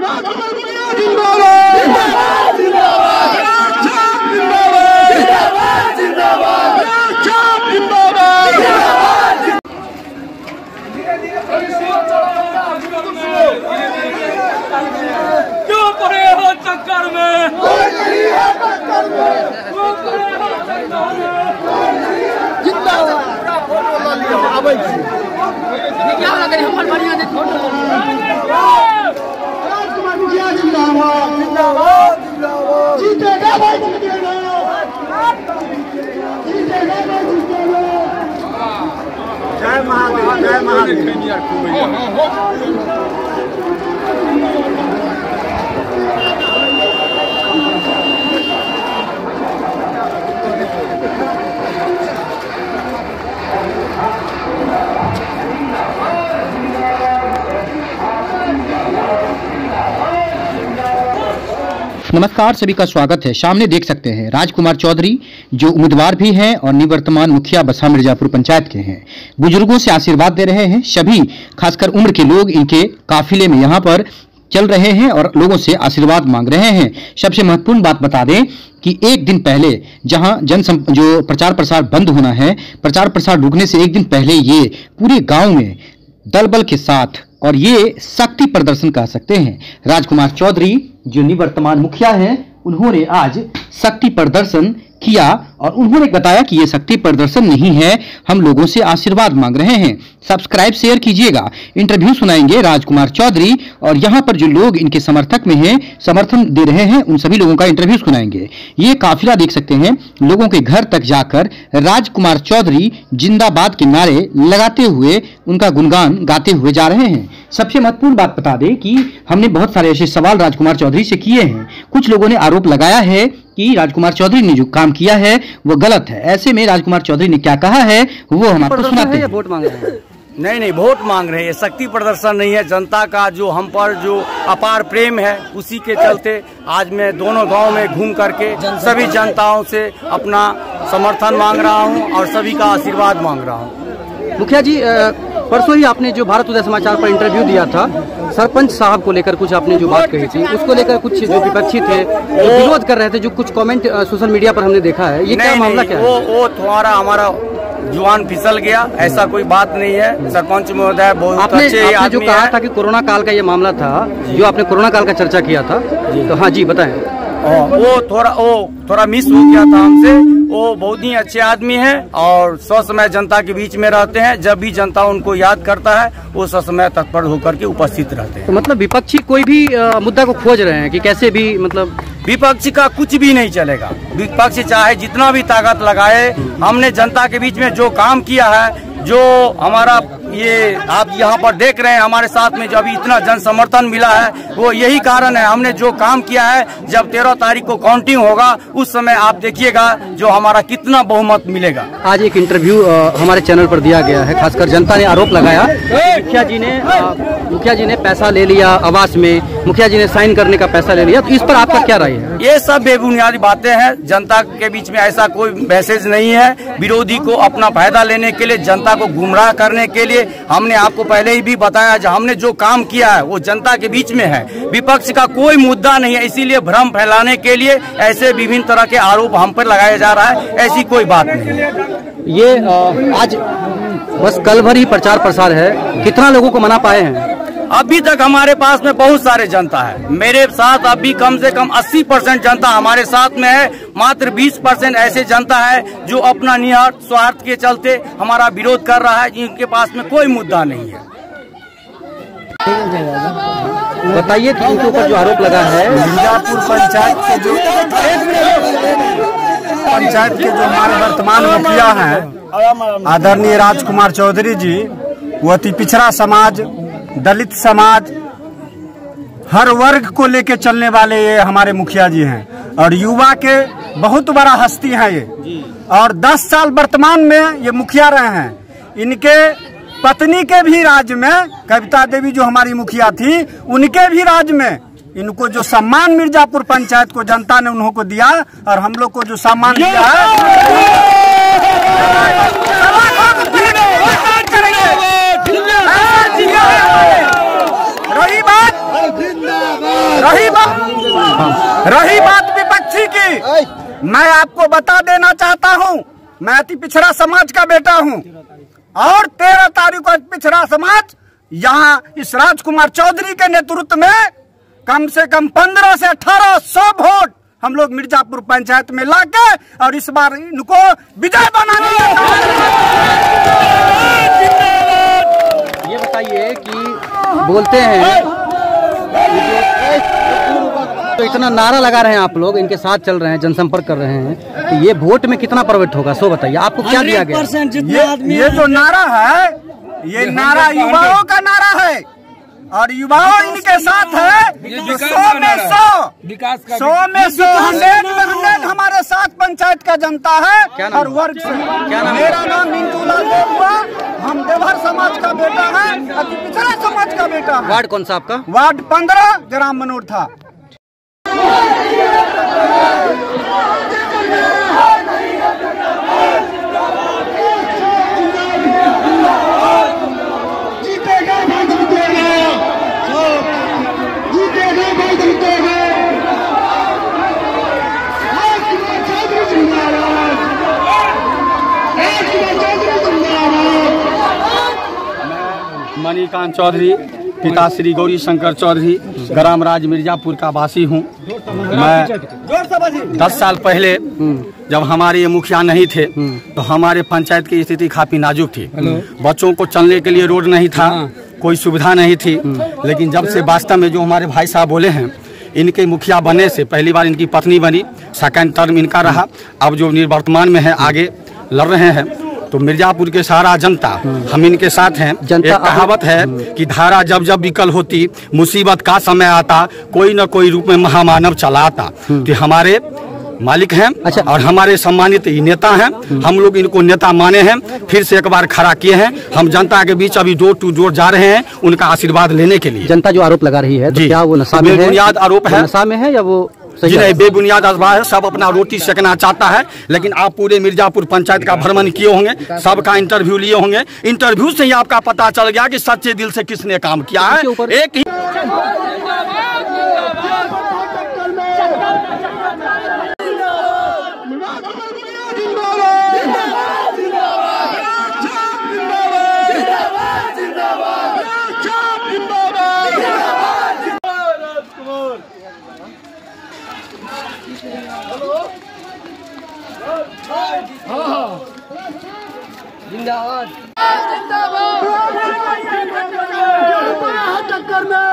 क्यों पड़े हो चक्कर में? जय महादेव, जय महादेव। नमस्कार, सभी का स्वागत है। सामने देख सकते हैं राजकुमार चौधरी जो उम्मीदवार भी हैं और निवर्तमान मुखिया बसहा मिर्जापुर पंचायत के हैं। बुजुर्गों से आशीर्वाद दे रहे हैं। सभी खासकर उम्र के लोग इनके काफिले में यहाँ पर चल रहे हैं और लोगों से आशीर्वाद मांग रहे हैं। सबसे महत्वपूर्ण बात बता दें कि एक दिन पहले जहां जो प्रचार प्रसार बंद होना है, प्रचार प्रसार रुकने से एक दिन पहले ये पूरे गांव में दल बल के साथ और ये शक्ति प्रदर्शन कह सकते हैं। राजकुमार चौधरी जो निवर्तमान मुखिया हैं, उन्होंने आज शक्ति प्रदर्शन किया और उन्होंने बताया कि ये शक्ति प्रदर्शन नहीं है, हम लोगों से आशीर्वाद मांग रहे हैं। सब्सक्राइब शेयर कीजिएगा। इंटरव्यू सुनाएंगे राजकुमार चौधरी और यहाँ पर जो लोग इनके समर्थक में हैं, समर्थन दे रहे हैं, उन सभी लोगों का इंटरव्यू सुनाएंगे। ये काफिला देख सकते हैं, लोगों के घर तक जाकर राजकुमार चौधरी जिंदाबाद के नारे लगाते हुए उनका गुणगान गाते हुए जा रहे हैं। सबसे महत्वपूर्ण बात बता दें कि हमने बहुत सारे ऐसे सवाल राजकुमार चौधरी से किए हैं। कुछ लोगों ने आरोप लगाया है कि राजकुमार चौधरी ने जो काम किया है वो गलत है। ऐसे में राजकुमार चौधरी ने क्या कहा है वो हम आपको सुनाते हैं। वोट मांग रहे हैं? नहीं, वोट मांग रहे हैं। शक्ति प्रदर्शन नहीं है। जनता का जो हम पर जो अपार प्रेम है, उसी के चलते आज मैं दोनों गांव में घूम करके सभी जनताओं से अपना समर्थन मांग रहा हूं और सभी का आशीर्वाद मांग रहा हूं। मुखिया जी, परसों ही आपने जो भारत उदय समाचार पर इंटरव्यू दिया था, सरपंच साहब को लेकर कुछ आपने जो बात कही थी, उसको लेकर कुछ जो विपक्षी थे जो विरोध कर रहे थे, जो कुछ कमेंट सोशल मीडिया पर हमने देखा है, ये क्या मामला क्या है? वो थोड़ा हमारा जुबान फिसल गया, ऐसा कोई बात नहीं है। सरपंच महोदय बहुत अच्छे आदमी आपने जो कहा था कि कोरोना काल का ये मामला था, जो आपने कोरोना काल का चर्चा किया था, तो हाँ जी बताएं। वो थोड़ा मिस हो गया था हमसे। वो बहुत ही अच्छे आदमी हैं और समय जनता के बीच में रहते हैं। जब भी जनता उनको याद करता है वो समय तत्पर होकर के उपस्थित रहते हैं। तो मतलब विपक्षी कोई भी मुद्दा को खोज रहे हैं कि कैसे भी, मतलब विपक्ष का कुछ भी नहीं चलेगा। विपक्ष चाहे जितना भी ताकत लगाए, हमने जनता के बीच में जो काम किया है, जो हमारा ये आप यहाँ पर देख रहे हैं हमारे साथ में जो अभी इतना जन समर्थन मिला है, वो यही कारण है। हमने जो काम किया है, जब 13 तारीख को काउंटिंग होगा उस समय आप देखिएगा जो हमारा कितना बहुमत मिलेगा। आज एक इंटरव्यू हमारे चैनल पर दिया गया है, खासकर जनता ने आरोप लगाया मुखिया जी ने पैसा ले लिया आवास में, मुखिया जी ने साइन करने का पैसा ले लिया, तो इस पर आपका क्या राय है? ये सब बेबुनियादी बातें हैं। जनता के बीच में ऐसा कोई मैसेज नहीं है। विरोधी को अपना फायदा लेने के लिए, जनता को गुमराह करने के लिए, हमने आपको पहले ही भी बताया, जो हमने जो काम किया है वो जनता के बीच में है। विपक्ष का कोई मुद्दा नहीं है, इसीलिए भ्रम फैलाने के लिए ऐसे विभिन्न तरह के आरोप हम पर लगाया जा रहा है। ऐसी कोई बात नहीं है। ये आज बस कल भर ही प्रचार प्रसार है, कितना लोगों को मना पाए हैं? अभी तक हमारे पास में बहुत सारे जनता है। मेरे साथ अभी कम से कम 80% जनता हमारे साथ में है। मात्र 20% ऐसे जनता है जो अपना निहित स्वार्थ के चलते हमारा विरोध कर रहा है, जिनके पास में कोई मुद्दा नहीं है। बताइए कि उनके ऊपर जो आरोप लगा है, मिर्जापुर पंचायत के जो हमारे वर्तमान मुखिया हैं आदरणीय राजकुमार चौधरी जी, वो अति पिछड़ा समाज, दलित समाज, हर वर्ग को लेके चलने वाले ये हमारे मुखिया जी हैं और युवा के बहुत बड़ा हस्ती हैं ये। और 10 साल वर्तमान में ये मुखिया रहे हैं। इनके पत्नी के भी राज में, कविता देवी जो हमारी मुखिया थी, उनके भी राज में इनको जो सम्मान मिर्जापुर पंचायत को जनता ने उन्हों को दिया और हम लोग को जो सम्मान दिया है, रही बात रही बात विपक्षी की, मैं आपको बता देना चाहता हूं, मैं अति पिछड़ा समाज का बेटा हूं और 13 तारीख को पिछड़ा समाज यहाँ इस राजकुमार चौधरी के नेतृत्व में कम से कम 1500 से 1800 वोट हम लोग मिर्जापुर पंचायत में लाके और इस बार इनको विजय बनाने। ये बताइए कि बोलते हैं तो इतना नारा लगा रहे हैं आप लोग, इनके साथ चल रहे हैं, जनसंपर्क कर रहे हैं, तो ये वोट में कितना प्रभावित होगा? सो बताइए आपको क्या दिया गया? ये जो नारा है, ये नारा युवाओं का नारा है और युवाओं इनके साथ है। 100 में 100 100 हमारे साथ पंचायत का जनता है और वर्ग से। मेरा नाम मिंटू लाल देव, हम देवहर समाज का बेटा है, अति पिछड़ा समाज का बेटा है। वार्ड कौन सा आपका? वार्ड 15 ग्राम मनोर था। मणिकांत चौधरी, पिता श्री गौरी शंकर चौधरी, ग्राम राज मिर्जापुर का वासी हूँ। मैं 10 साल पहले जब हमारे ये मुखिया नहीं थे तो हमारे पंचायत की स्थिति काफी नाजुक थी। बच्चों को चलने के लिए रोड नहीं था, कोई सुविधा नहीं थी। लेकिन जब से वास्तव में जो हमारे भाई साहब बोले हैं, इनके मुखिया बनने से पहली बार इनकी पत्नी बनी, सेकंड टर्म इनका रहा, अब जो निवर्तमान में है आगे लड़ रहे हैं, तो मिर्जापुर के सारा जनता हम इनके साथ हैं। एक कहावत है कि धारा जब जब विकल होती, मुसीबत का समय आता, कोई न कोई रूप में महामानव चला आता। तो हमारे मालिक हैं। अच्छा। और हमारे सम्मानित नेता हैं, हम लोग इनको नेता माने हैं, फिर से एक बार खड़ा किए हैं। हम जनता के बीच अभी डोर टू डोर जा रहे हैं उनका आशीर्वाद लेने के लिए। जनता जो आरोप लगा रही है, तो क्या वो नशा में है? बेबुनियाद आरोप है। नशा में है या वो जी नहीं, बेबुनियाद आरोप है। सब अपना रोटी सेकना चाहता है, लेकिन आप पूरे मिर्जापुर पंचायत का भ्रमण किए होंगे, सबका इंटरव्यू लिए होंगे। इंटरव्यू से ही आपका पता चल गया कि सच्चे दिल से किसने काम किया है। एक ही जिंदाबाद टक्कर में